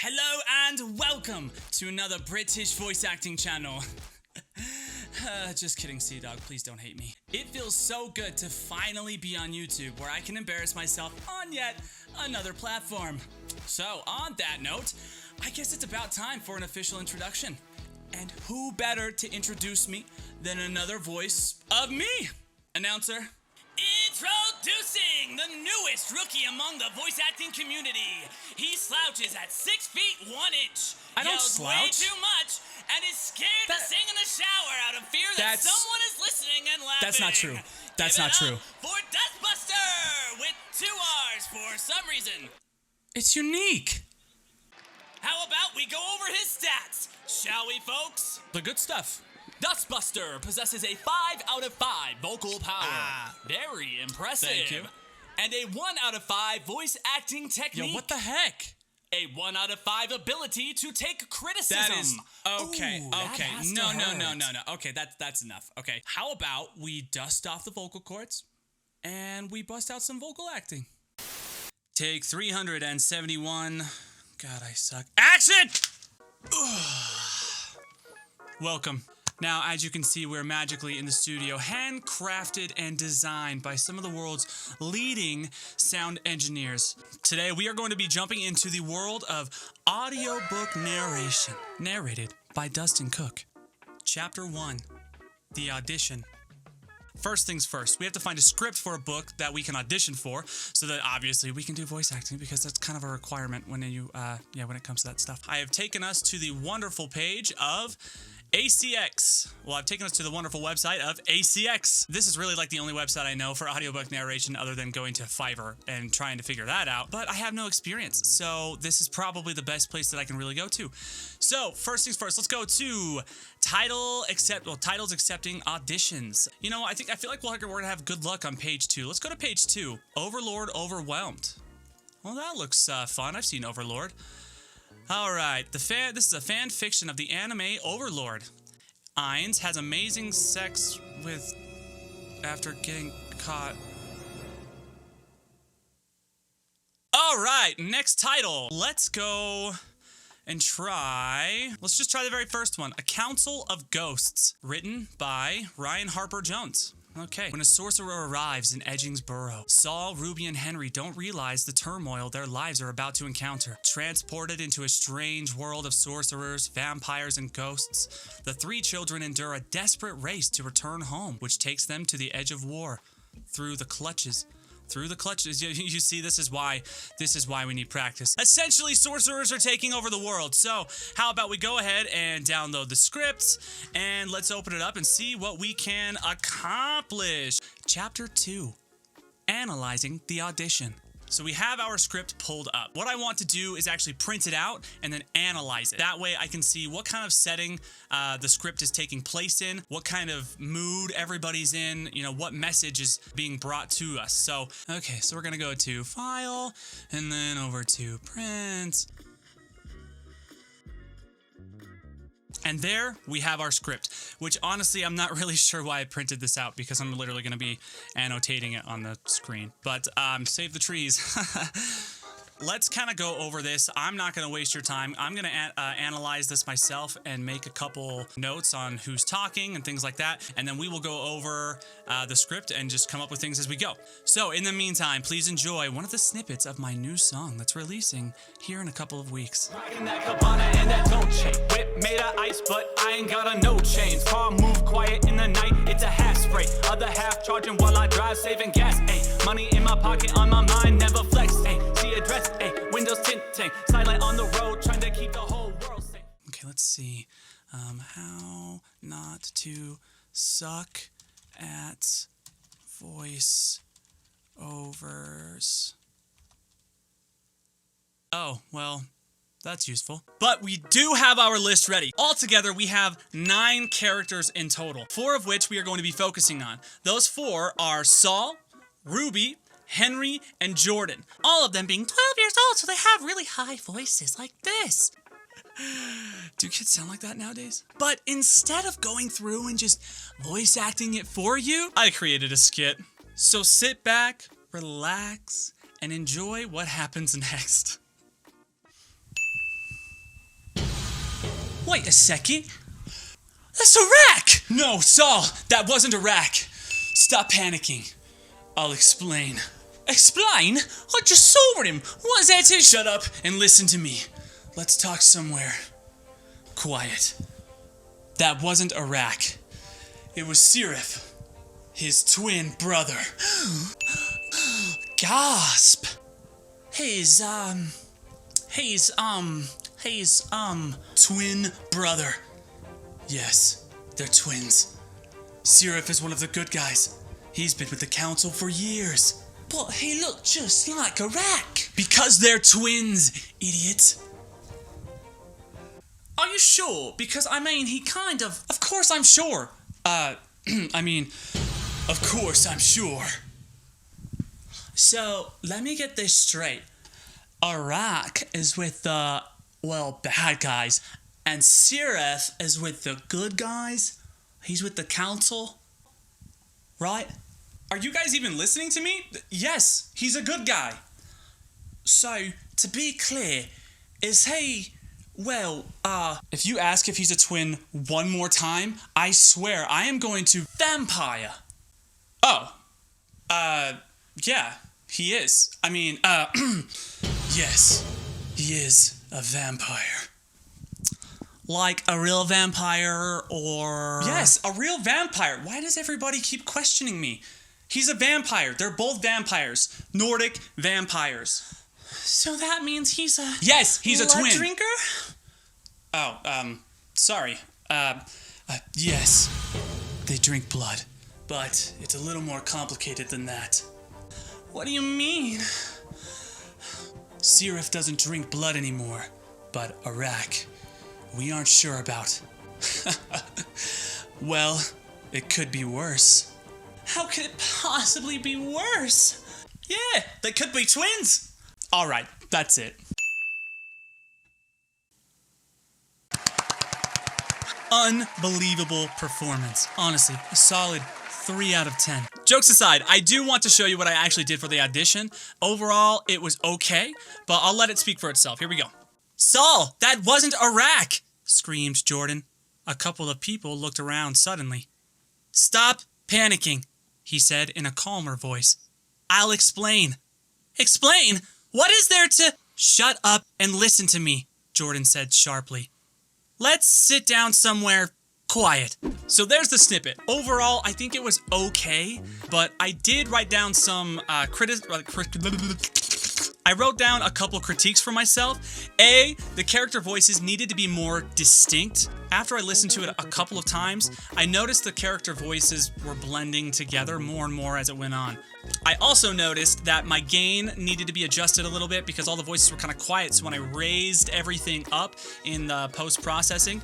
Hello and welcome to another British voice acting channel. Just kidding, Sea-Dog, please don't hate me. It feels so good to finally be on YouTube where I can embarrass myself on yet another platform. So, on that note, I guess it's about time for an official introduction. And who better to introduce me than another voice of me? Announcer. Introducing the newest rookie among the voice acting community. He slouches at 6 feet 1 inch. I don't slouch. Way too much and is scared to sing in the shower out of fear that someone is listening and laughing. That's not true. That's not true. For Dustbuster with 2 R's for some reason. It's unique. How about we go over his stats, shall we, folks? The good stuff. Dustbuster possesses a 5 out of 5 vocal power. Very impressive. Thank you. And a 1 out of 5 voice acting technique. Yo, what the heck? A 1 out of 5 ability to take criticism. That is okay. Ooh, okay. No. Okay, that's enough. Okay. How about we dust off the vocal cords and we bust out some vocal acting? Take 371. God, I suck. Action! Welcome. Now, as you can see, we're magically in the studio, handcrafted and designed by some of the world's leading sound engineers. Today, we are going to be jumping into the world of audiobook narration, narrated by Dustin Cook. Chapter 1, The Audition. First things first, we have to find a script for a book that we can audition for, so that obviously we can do voice acting, because that's kind of a requirement when when it comes to that stuff. I have taken us to the wonderful page of ACX. Well, I've taken us to the wonderful website of ACX. This is really like the only website I know for audiobook narration other than going to Fiverr and trying to figure that out. But I have no experience, so this is probably the best place that I can really go to. So, first things first, let's go to titles accepting auditions. You know, I feel like we're gonna have good luck on page 2. Let's go to page 2. Overlord Overwhelmed. Well, that looks fun. I've seen Overlord. Alright, this is a fan fiction of the anime Overlord. Ainz has amazing sex after getting caught. Alright, next title. Let's go and let's just try the very first one. A Council of Ghosts, written by Ryan Harper Jones. Okay. When a sorcerer arrives in Edging's burrow, Saul, Ruby, and Henry don't realize the turmoil their lives are about to encounter. Transported into a strange world of sorcerers, vampires, and ghosts, the 3 children endure a desperate race to return home, which takes them to the edge of war. Through the clutches, you see, this is why we need practice. Essentially, sorcerers are taking over the world. So, how about we go ahead and download the script, and let's open it up and see what we can accomplish. Chapter 2, Analyzing the Audition. So we have our script pulled up. What I want to do is actually print it out and then analyze it. That way I can see what kind of setting the script is taking place in, what kind of mood everybody's in, you know, what message is being brought to us. So, okay, so we're gonna go to File and then over to Print. And there we have our script, which honestly, I'm not really sure why I printed this out, because I'm literally going to be annotating it on the screen. But save the trees. Let's kind of go over this. I'm not going to waste your time. I'm going to analyze this myself and make a couple notes on who's talking and things like that. And then we will go over the script and just come up with things as we go. So in the meantime, please enjoy one of the snippets of my new song that's releasing here in a couple of weeks. Rocking that cabana and that Dolce. Whip made of ice, but I ain't got a no chains. Car move quiet in the night, it's a half spray. Other half charging while I drive, saving gas. Ayy, money in my pocket, on my mind, never flex. Ayy, see address. Windows tinting, silent on the road, trying to keep the whole world safe. Okay, let's see. How not to suck at voice overs. Oh, well, that's useful. But we do have our list ready. Altogether, we have 9 characters in total, 4 of which we are going to be focusing on. Those 4 are Saul, Ruby, Henry, and Jordan. All of them being 12 years old, so they have really high voices like this. Do kids sound like that nowadays? But instead of going through and just voice acting it for you, I created a skit. So sit back, relax, and enjoy what happens next. Wait a second. That's a rack! No, Saul, that wasn't a rack. Stop panicking. I'll explain. Explain? I just saw him. What's that? Shut up and listen to me. Let's talk somewhere quiet. That wasn't a rack. It was Sirif, his twin brother. Gasp! His twin brother. Yes, they're twins. Sirif is one of the good guys. He's been with the council for years. But he looked just like a rack. Because they're twins, idiot. Are you sure? Because, I mean, he kind of... Of course I'm sure. Of course I'm sure. So, let me get this straight. A rack is with the, well, bad guys. And Sirif is with the good guys. He's with the council. Right? Are you guys even listening to me? Yes, he's a good guy. So, to be clear, is he... Well, if you ask if he's a twin one more time, I swear I am going to vampire. Oh. Yeah, he is. I mean, yes, he is a vampire. Like a real vampire or... Yes, a real vampire. Why does everybody keep questioning me? He's a vampire. They're both vampires. Nordic vampires. So that means he's a... Yes, he's a twin. Drinker? Oh, sorry. Yes, they drink blood, but it's a little more complicated than that. What do you mean? Sirif doesn't drink blood anymore, but Arak, we aren't sure about. Well, it could be worse. How could it possibly be worse? Yeah, they could be twins. All right, that's it. Unbelievable performance. Honestly, a solid 3 out of 10. Jokes aside, I do want to show you what I actually did for the audition. Overall, it was okay, but I'll let it speak for itself. Here we go. Saul, that wasn't a rack, screamed Jordan. A couple of people looked around suddenly. Stop panicking, he said in a calmer voice. I'll explain. Explain? What is there to... Shut up and listen to me, Jordan said sharply. Let's sit down somewhere quiet. So there's the snippet. Overall, I think it was okay, but I did write down some I wrote down a couple critiques for myself. A, the character voices needed to be more distinct. After I listened to it a couple of times, I noticed the character voices were blending together more and more as it went on. I also noticed that my gain needed to be adjusted a little bit because all the voices were kind of quiet, so when I raised everything up in the post-processing,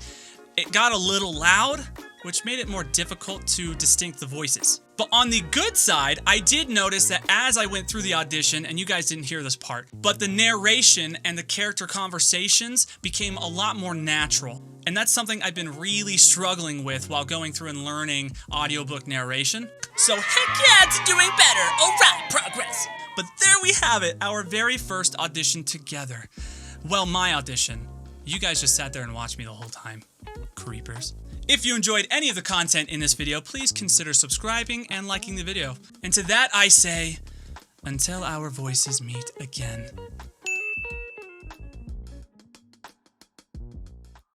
it got a little loud, which made it more difficult to distinct the voices. But on the good side, I did notice that as I went through the audition, and you guys didn't hear this part, but the narration and the character conversations became a lot more natural. And that's something I've been really struggling with while going through and learning audiobook narration. So heck yeah, it's doing better. All right, progress. But there we have it, our very first audition together. Well, my audition. You guys just sat there and watched me the whole time. Creepers. If you enjoyed any of the content in this video, please consider subscribing and liking the video. And to that I say, until our voices meet again.